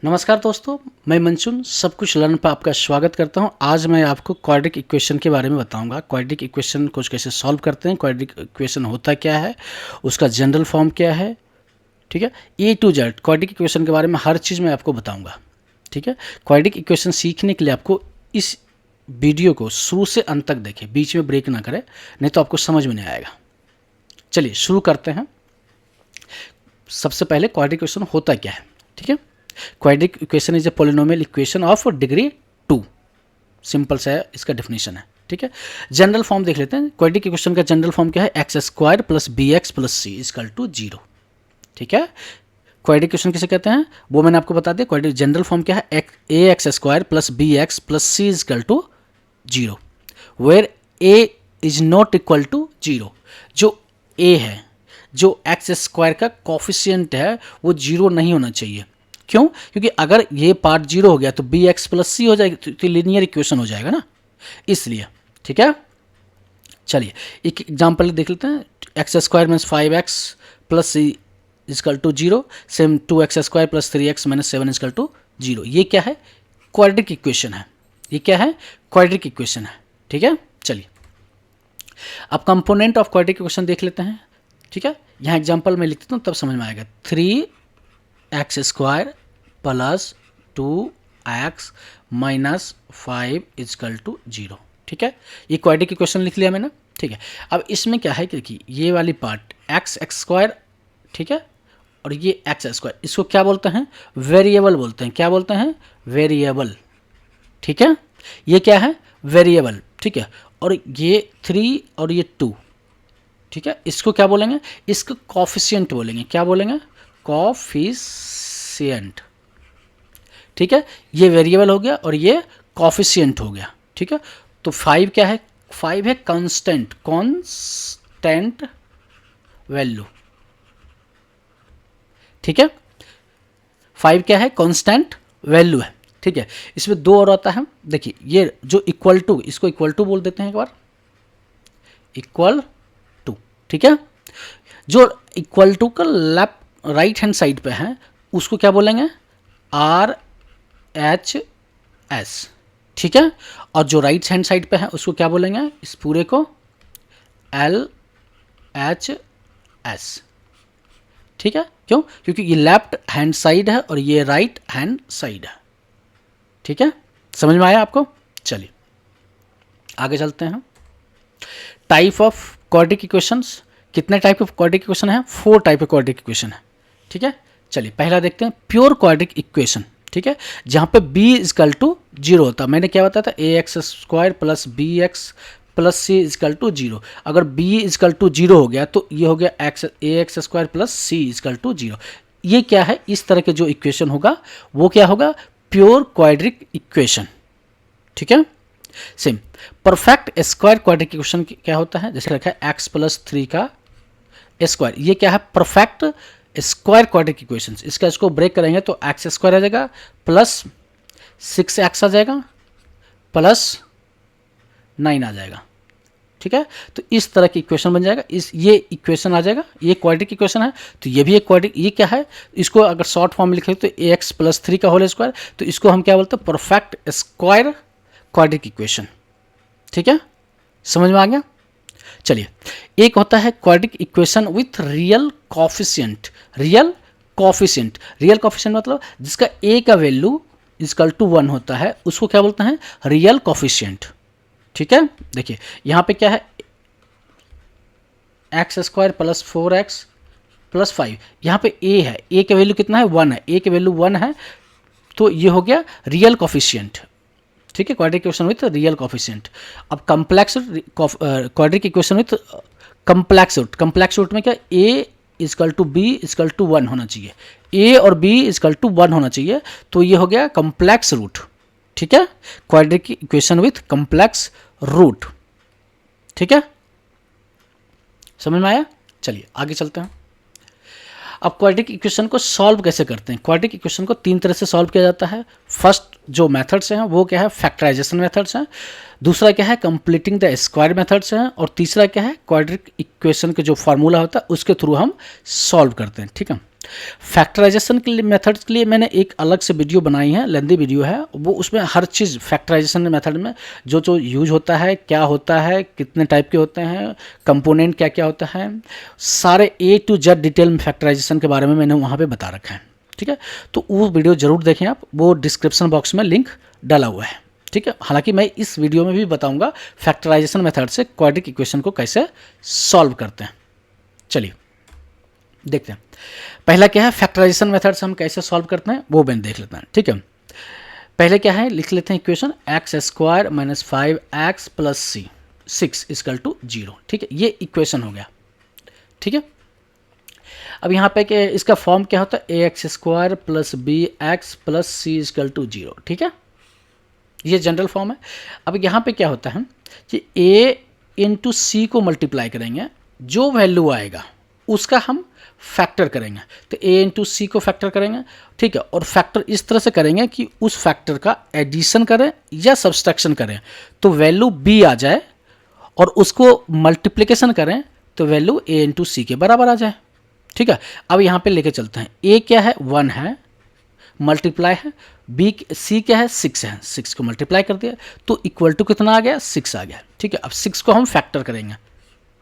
नमस्कार दोस्तों, मैं मंचुन सब कुछ लर्न पर आपका स्वागत करता हूं। आज मैं आपको क्वाड्रेटिक इक्वेशन के बारे में बताऊंगा। क्वाड्रेटिक इक्वेशन को कैसे सॉल्व करते हैं, क्वाड्रेटिक इक्वेशन होता क्या है, उसका जनरल फॉर्म क्या है, ठीक है। ए टू जेड क्वाड्रेटिक इक्वेशन के बारे में हर चीज़ मैं आपको बताऊंगा, ठीक है। क्वाड्रेटिक इक्वेशन सीखने के लिए आपको इस वीडियो को शुरू से अंत तक देखें, बीच में ब्रेक ना करें, नहीं तो आपको समझ में नहीं आएगा। चलिए शुरू करते हैं। सबसे पहले क्वाड्रेटिक इक्वेशन होता क्या है, ठीक है। Quadratic equation is a polynomial equation of degree 2। Simple सा है, इसका डेफिनेशन है, ठीक है। जनरल फॉर्म देख लेते हैं। क्वाड्रेटिक इक्वेशन का जनरल फॉर्म क्या है? X square plus B x plus C is equal to 0, ठीक है। क्वाड्रेटिक इक्वेशन किसे कहते हैं वो मैंने आपको बता दिया। क्वाड्रेटिक जनरल फॉर्म क्या है? A x square plus B x plus C is equal to 0, where a is not equal to 0। जो ए है, जो एक्स स्क्वायर का कॉफिशियंट है, वो 0 नहीं होना चाहिए। क्यों? क्योंकि अगर ये पार्ट 0 हो गया तो बी एक्स प्लस सी हो जाएगी, तो लीनियर इक्वेशन हो जाएगा ना, इसलिए, ठीक है। चलिए एक एग्जाम्पल देख लेते हैं। X square means 5x plus C is equal to 0, same 2x square plus 3x minus 7 is equal to 0। ये क्या है? क्वाड्रेटिक इक्वेशन है। ये क्या है? क्वाड्रेटिक इक्वेशन है, ठीक है। चलिए अब कंपोनेंट ऑफ क्वाड्रेटिक इक्वेशन देख लेते हैं, ठीक है। यहाँ एग्जाम्पल में लिख देता हूँ तब समझ में आएगा। 3x square plus 2x minus 5 is equal to 0, ठीक है। ये क्वाड्रेटिक इक्वेशन लिख लिया मैंने, ठीक है। अब इसमें क्या है कि ये वाली पार्ट एक्स स्क्वायर, ठीक है, और ये एक्स स्क्वायर, इसको क्या बोलते हैं? वेरिएबल बोलते हैं। क्या बोलते हैं? वेरिएबल, ठीक है। ये क्या है? वेरिएबल, ठीक है। और ये 3 और ये 2, ठीक है, इसको क्या बोलेंगे? इसको कॉफिशिएंट बोलेंगे। क्या बोलेंगे? कॉफिशिएंट, ठीक है। ये वेरिएबल हो गया और ये कॉफिशिएंट हो गया, ठीक है। तो 5 क्या है? 5 है कांस्टेंट, कांस्टेंट वैल्यू, ठीक है। 5 क्या है? कांस्टेंट वैल्यू है, ठीक है। इसमें 2 और आता है। देखिए ये जो इक्वल टू, इसको इक्वल टू बोल देते हैं एक बार, इक्वल टू, ठीक है। जो इक्वल टू का लेफ्ट राइट हैंड साइड पे है उसको क्या बोलेंगे? आर एच एस, ठीक है। और जो राइट हैंड साइड पे है उसको क्या बोलेंगे? इस पूरे को एल एच एस, ठीक है। क्यों? क्योंकि ये लेफ्ट हैंड साइड है और ये राइट हैंड साइड है, ठीक है। समझ में आया आपको? चलिए आगे चलते हैं। टाइप ऑफ क्वाड्रेटिक इक्वेशंस, कितने टाइप ऑफ क्वाड्रेटिक इक्वेशन है? 4 टाइप ऑफ क्वाड्रेटिक इक्वेशन है, ठीक है। चलिए पहला देखते हैं प्योर क्वाड्रेटिक इक्वेशन, ठीक है, जहाँ पे b इजकल टू 0 होता है। मैंने क्या बताया था? A x square plus B x plus C is equal to 0। अगर b इजकल टू 0 हो गया तो ये हो गया a x square plus C is equal to 0। ये क्या है? इस तरह के जो इक्वेशन होगा वो क्या होगा? प्योर क्वाड्रेटिक इक्वेशन, ठीक है। Same perfect square quadratic equation क्या होता है? जैसे रखा है एक्स प्लस 3 का स्क्वायर। ये क्या है? Perfect square quadratic equations. इसको ब्रेक करेंगे तो एक्स स्क्वायर आ जाएगा प्लस 6x आ जाएगा प्लस 9 आ जाएगा, ठीक है। तो इस तरह की इक्वेशन बन जाएगा। ये इक्वेशन आ जाएगा, ये क्वाड्रेटिक इक्वेशन है। तो ये भी एक क्वाड्रेटिक, ये क्या है? इसको अगर शॉर्ट फॉर्म में लिखे तो ए एक्स प्लस 3 का होल स्क्वायर, तो इसको हम क्या बोलते हैं? परफेक्ट स्क्वायर क्वाड्रेटिक इक्वेशन, ठीक है। समझ में आ गया? चलिए एक होता है quadratic equation with real coefficient. Real coefficient, real coefficient मतलब जिसका a का वैल्यू इजकल टू 1 होता है, उसको क्या बोलते हैं? रियल कॉफिशिएंट, ठीक है। देखिए यहाँ पे क्या है? X square plus 4x plus 5, यहाँ पे a है, a का वैल्यू कितना है? 1 है। a का वैल्यू 1 है तो ये हो गया रियल कॉफिशिएंट, ठीक है। Quadratic equation with real coefficient. अब complex quadratic equation with complex root. Complex root में क्या? a is equal to b is equal to 1 होना चाहिए, a और b इजकल टू 1 होना चाहिए, तो ये हो गया कॉम्प्लेक्स रूट, ठीक है। Quadratic equation with complex root, ठीक है। समझ में आया? चलिए आगे चलते हैं। अब क्वाड्रेटिक इक्वेशन को सॉल्व कैसे करते हैं? क्वाड्रेटिक इक्वेशन को 3 तरह से सॉल्व किया जाता है। फर्स्ट जो मेथड्स हैं वो क्या है? फैक्टराइजेशन मेथड्स हैं। दूसरा क्या है? कंप्लीटिंग द स्क्वायर मेथड्स हैं। और तीसरा क्या है? क्वाड्रेटिक इक्वेशन का जो फार्मूला होता है उसके थ्रू हम सॉल्व करते हैं, ठीक है। फैक्टराइजेशन के लिए मेथड्स के लिए मैंने एक अलग से वीडियो बनाई है, लेंदी वीडियो है, वो उसमें हर चीज़ फैक्टराइजेशन मेथड में जो जो यूज होता है, क्या होता है, कितने टाइप के होते हैं, कंपोनेंट क्या क्या होता है, सारे A to Z डिटेल में फैक्टराइजेशन के बारे में मैंने वहाँ पे बता रखा है। ठीक है, तो वो वीडियो ज़रूर देखें आप, वो डिस्क्रिप्शन बॉक्स में लिंक डाला हुआ है। ठीक है, हालांकि मैं इस वीडियो में भी बताऊंगा फैक्टराइजेशन मेथड से क्वाड्रेटिक इक्वेशन को कैसे सॉल्व करते हैं। चलिए देखते हैं, पहला क्या है, फैक्टराइजेशन मेथड से हम कैसे सॉल्व करते हैं वो मैंने देख लेते हैं। ठीक है, पहले क्या है, लिख लेते हैं equation X square minus 5x plus C 6 equal to 0। ठीक है, ये इक्वेशन हो गया। ठीक है, अब यहाँ पे कि इसका फॉर्म क्या होता है, ax square plus B x plus C equal to 0। ठीक है, ये जनरल फॉर्म है। अब यहाँ पे क्या होता है कि a इंटू सी को मल्टीप्लाई करेंगे, जो वैल्यू आएगा उसका हम फैक्टर करेंगे, तो a इंटू सी को फैक्टर करेंगे। ठीक है, और फैक्टर इस तरह से करेंगे कि उस फैक्टर का एडिशन करें या सब्सट्रैक्शन करें तो वैल्यू b आ जाए, और उसको मल्टीप्लिकेशन करें तो वैल्यू a इंटू सी के बराबर आ जाए। ठीक है, अब यहाँ पे लेके चलते हैं, a क्या है 1 है, मल्टीप्लाई है, बी सी क्या है 6 है, 6 को मल्टीप्लाई कर दिया तो इक्वल टू कितना आ गया, 6 आ गया। ठीक है, अब 6 को हम फैक्टर करेंगे,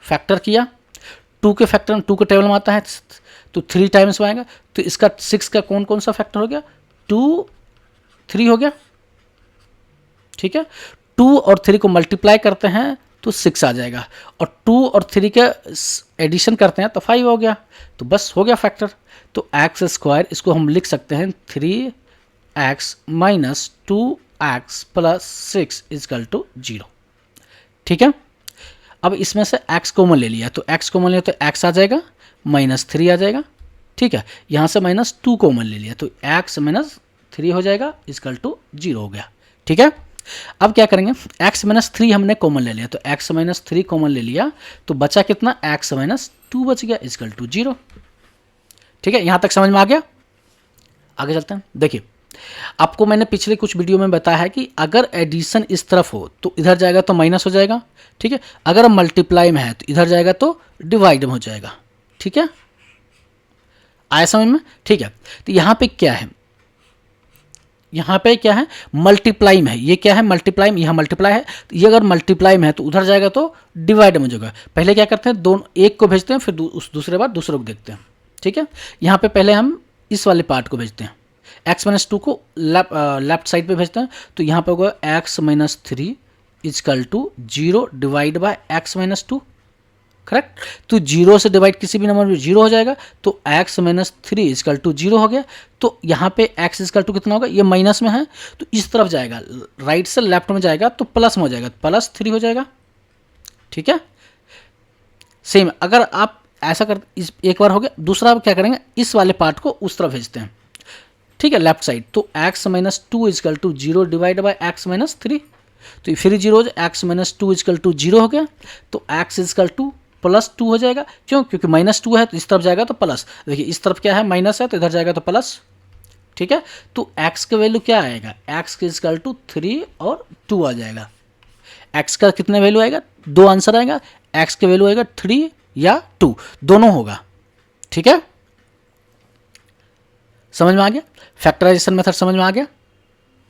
फैक्टर किया, 2 के फैक्टर 2 के टेबल में आता है तो 3 टाइम्स में आएगा, तो इसका 6 का कौन कौन सा फैक्टर हो गया, 2 3 हो गया। ठीक है, 2 और 3 को मल्टीप्लाई करते हैं तो 6 आ जाएगा, और 2 और 3 का एडिशन करते हैं तो 5 हो गया, तो बस हो गया फैक्टर। तो एक्स स्क्वायर इसको हम लिख सकते हैं 3x minus 2x plus 6 is equal to 0। ठीक है, अब इसमें से x कॉमन ले लिया, तो x कॉमन लिया तो x आ जाएगा, माइनस 3 आ जाएगा। ठीक है, यहाँ से माइनस 2 कॉमन ले लिया तो x माइनस 3 हो जाएगा, इजकल टू 0 हो गया। ठीक है, अब क्या करेंगे, x माइनस 3 हमने कॉमन ले लिया, तो x माइनस 3 कॉमन ले लिया तो बचा कितना, x माइनस 2 बच गया, इजकल टू 0। ठीक है, यहाँ तक समझ में आ गया। आगे चलते हैं, देखिए आपको मैंने पिछले कुछ वीडियो में बताया है कि अगर एडिशन इस तरफ हो तो इधर जाएगा तो माइनस हो जाएगा। ठीक है, अगर मल्टीप्लाई में है तो इधर जाएगा तो डिवाइड में हो जाएगा। ठीक है, आया समझ में। ठीक है, तो यहाँ पे क्या है, यहाँ पे क्या है, मल्टीप्लाई में है, ये क्या है मल्टीप्लाई में, यहाँ मल्टीप्लाई है, तो ये अगर मल्टीप्लाई में है तो उधर जाएगा तो डिवाइड में हो जाएगा। पहले क्या करते हैं, दोनों एक को भेजते हैं, फिर दूसरे बार दूसरे को देखते हैं। ठीक है, यहाँ पे पहले हम इस वाले पार्ट को भेजते हैं, x माइनस 2 को लेफ्ट साइड पे भेजते हैं, तो यहाँ पे होगा x minus 3 is equal to 0 divide by x minus 2। Correct, तो 0 से डिवाइड किसी भी नंबर में 0 हो जाएगा, तो x माइनस 3 इजकल टू 0 हो गया। तो यहाँ पे x इजकल टू कितना होगा, ये माइनस में है तो इस तरफ जाएगा, राइट से लेफ्ट में जाएगा तो प्लस में हो जाएगा, प्लस 3 हो जाएगा। ठीक है, सेम अगर आप ऐसा कर, इस एक बार हो गया, दूसरा क्या करेंगे, इस वाले पार्ट को उस तरफ भेजते हैं। ठीक है, लेफ्ट साइड, तो x minus 2 is equal to 0 divide by x minus 3, तो फिर 0 हो जाए, x माइनस 2 इजकल टू 0 हो गया, तो x इजकल टू प्लस 2 हो जाएगा। क्यों, क्योंकि माइनस 2 है तो इस तरफ जाएगा तो प्लस, देखिए इस तरफ क्या है माइनस है तो इधर जाएगा तो प्लस। ठीक है, तो x का वैल्यू क्या आएगा, x के इजकल टू 3 और 2 आ जाएगा। x का कितने वैल्यू आएगा, 2 आंसर आएगा, x का वैल्यू आएगा 3 या 2 दोनों होगा। ठीक है, समझ में आ गया, फैक्टराइजेशन मेथड समझ में आ गया।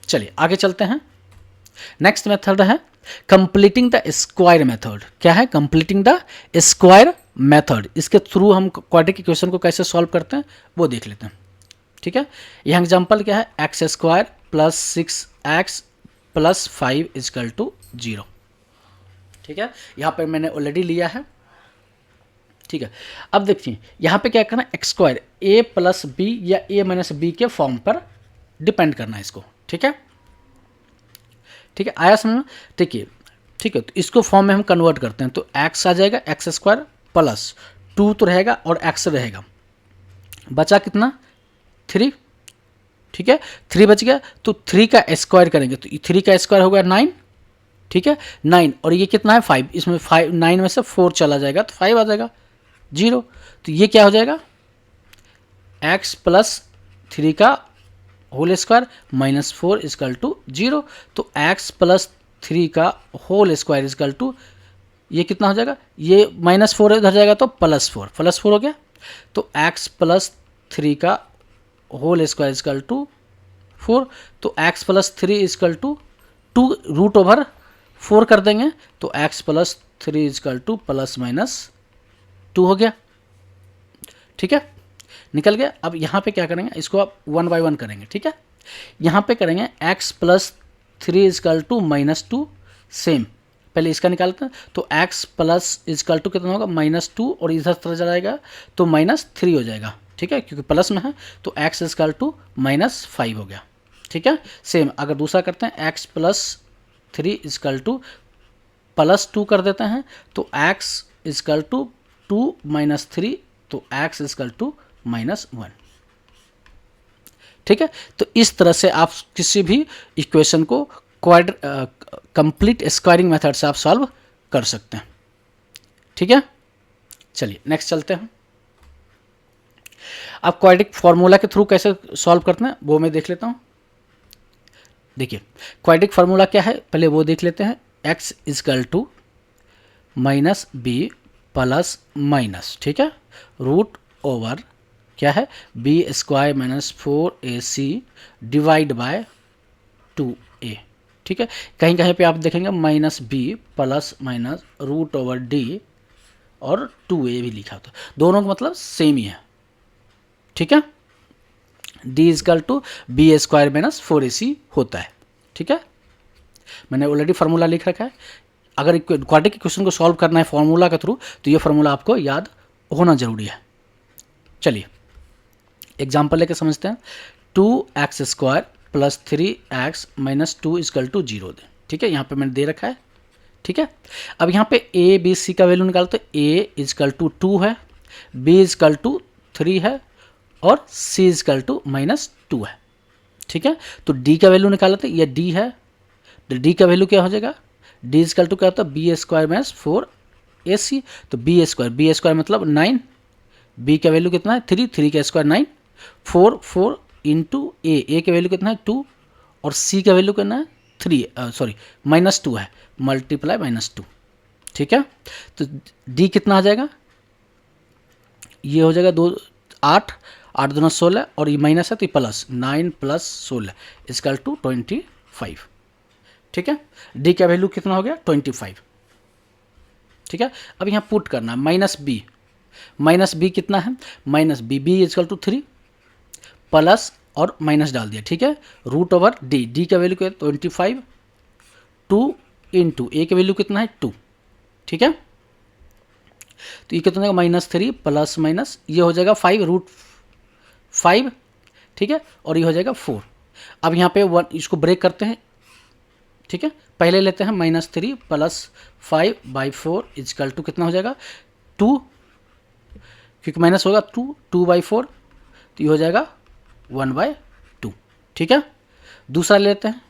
चलिए आगे चलते हैं, नेक्स्ट मेथड है कंप्लीटिंग द स्क्वायर मेथड। क्या है, कंप्लीटिंग द स्क्वायर मेथड, इसके थ्रू हम क्वाड्रेटिक इक्वेशन को कैसे सॉल्व करते हैं वो देख लेते हैं। ठीक है, यह एग्जांपल क्या है, X square plus 6x plus 5 is equal to 0। ठीक है, यहाँ पर मैंने ऑलरेडी लिया है। ठीक है, अब देखिए यहाँ पे क्या करना है, X square a plus B या a माइनस बी के फॉर्म पर डिपेंड करना है इसको। ठीक है, ठीक है, आया समझ में। ठीक है, ठीक है, तो इसको फॉर्म में हम कन्वर्ट करते हैं, तो x आ जाएगा एक्स स्क्वायर प्लस 2 तो रहेगा और x रहेगा, बचा कितना 3। ठीक है, 3 बच गया, तो 3 का स्क्वायर करेंगे तो 3 का स्क्वायर हो गया 9। ठीक है, 9 और ये कितना है 5, इसमें 5 9 में से 4 चला जाएगा तो 5 आ जाएगा 0। तो ये क्या हो जाएगा, x प्लस 3 का whole square minus 4 is equal to 0। तो x प्लस 3 का होल स्क्वायर इजकल टू, ये कितना हो जाएगा, ये माइनस 4 इधर जाएगा तो प्लस 4 हो गया, तो x प्लस 3 का होल स्क्वायर इजकल टू 4, तो x plus 3 is equal to 2 root over 4 कर देंगे, तो x plus 3 is equal to plus minus 2 हो गया। ठीक है, निकल गया। अब यहाँ पे क्या करेंगे, इसको आप 1 बाय 1 करेंगे। ठीक है, यहाँ पे करेंगे x plus 3 is equal to minus 2, same पहले इसका निकालते हैं, तो x प्लस इजकल टू कितना होगा -2, और इधर तरह जाएगा तो -3 हो जाएगा। ठीक है, क्योंकि प्लस में है, तो x इजकल टू -5 हो गया। ठीक है, सेम अगर दूसरा करते हैं x प्लस 3 इजकल टू +2 कर देते हैं, तो x इजकल टू 2 - 3, तो x इजकल टू -1। ठीक है, तो इस तरह से आप किसी भी इक्वेशन को कंप्लीट स्क्वायरिंग मेथड से आप सॉल्व कर सकते हैं। ठीक है, चलिए नेक्स्ट चलते हैं। आप क्वाड्रेटिक फार्मूला के थ्रू कैसे सॉल्व करते हैं वो मैं देख लेता हूँ। देखिए क्वाड्रेटिक फार्मूला क्या है, पहले वो देख लेते हैं। x is equal to -b plus minus, ठीक है, रूट ओवर क्या है b square -4ac divide by 2a। ठीक है, कहीं कहीं पे आप देखेंगे -b plus minus root over d और 2a भी लिखा होता है, दोनों का मतलब सेम ही है। ठीक है, d is equal to b square -4ac होता है। ठीक है, मैंने ऑलरेडी फार्मूला लिख रखा है। अगर क्वाड्रेटिक इक्वेशन को सॉल्व करना है फार्मूला के थ्रू, तो ये फार्मूला आपको याद होना जरूरी है। चलिए एग्जाम्पल लेके समझते हैं। 2x square plus 3x minus 2 is equal to 0 दें। ठीक है, यहाँ पे मैंने दे रखा है। ठीक है, अब यहाँ पे a b c का वैल्यू निकालते हैं। a इजकल टू 2 है, b इजकल टू 3 है, और c इजकल टू -2 है। ठीक है, तो d का वैल्यू निकालते हैं, ये d है, तो d का वैल्यू क्या हो जाएगा, d इजकल टू क्या होता है b स्क्वायर -4ac, तो b स्क्वायर मतलब 9, b का वैल्यू कितना है 3 का स्क्वायर 9, 4 इंटू a का वैल्यू कितना है 2, और c का वैल्यू कितना है -2 है, मल्टीप्लाई -2। ठीक है, तो d कितना आ जाएगा, ये हो जाएगा 8 दूना 16, और ये माइनस है तो ये प्लस 9 + 16 इजकल टू 25। ठीक है, d का वैल्यू कितना हो गया 25। ठीक है, अब यहाँ पुट करना -b कितना है, -b इजकल टू 3 प्लस और माइनस डाल दिया। ठीक है, रूट ओवर d का वैल्यू क्या है 25, 2 इंटू a का वैल्यू कितना है 2। ठीक है, तो ये कितना होगा -3 प्लस माइनस, ये हो जाएगा 5√5। ठीक है, और ये हो जाएगा 4। अब यहाँ पे 1 इसको ब्रेक करते हैं। ठीक है, पहले लेते हैं -3 प्लस 5/4 इजकल टू कितना हो जाएगा 2, क्योंकि माइनस होगा 2/4, तो ये हो जाएगा 1/2। ठीक है, दूसरा लेते हैं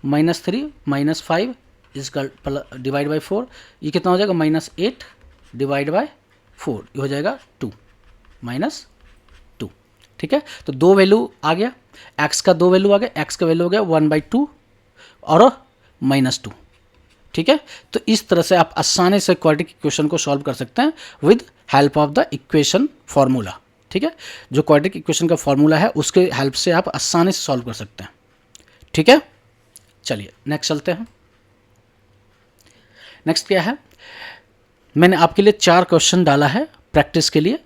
-3 -5 इजकल डिवाइड बाई 4, ये कितना हो जाएगा -8 डिवाइड बाय 4, ये हो जाएगा 2 -2। ठीक है, तो दो वैल्यू आ गया, x का दो वैल्यू आ गया, x का वैल्यू हो गया 1/2 और -2। ठीक है, तो इस तरह से आप आसानी से क्वाड्रेटिक इक्वेशन को सॉल्व कर सकते हैं with help of the equation formula. ठीक है, जो क्वाड्रेटिक इक्वेशन का फार्मूला है उसके हेल्प से आप आसानी से सॉल्व कर सकते हैं। ठीक है, चलिए नेक्स्ट चलते हैं। नेक्स्ट क्या है, मैंने आपके लिए 4 क्वेश्चन डाला है प्रैक्टिस के लिए।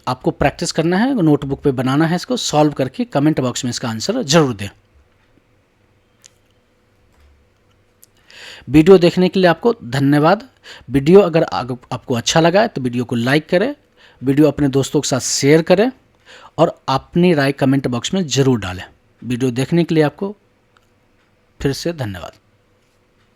आपको प्रैक्टिस करना है, नोटबुक पे बनाना है, इसको सॉल्व करके कमेंट बॉक्स में इसका आंसर जरूर दें। वीडियो देखने के लिए आपको धन्यवाद। वीडियो अगर आपको अच्छा लगा है तो वीडियो को लाइक करें, वीडियो अपने दोस्तों के साथ शेयर करें, और अपनी राय कमेंट बॉक्स में ज़रूर डालें। वीडियो देखने के लिए आपको फिर से धन्यवाद।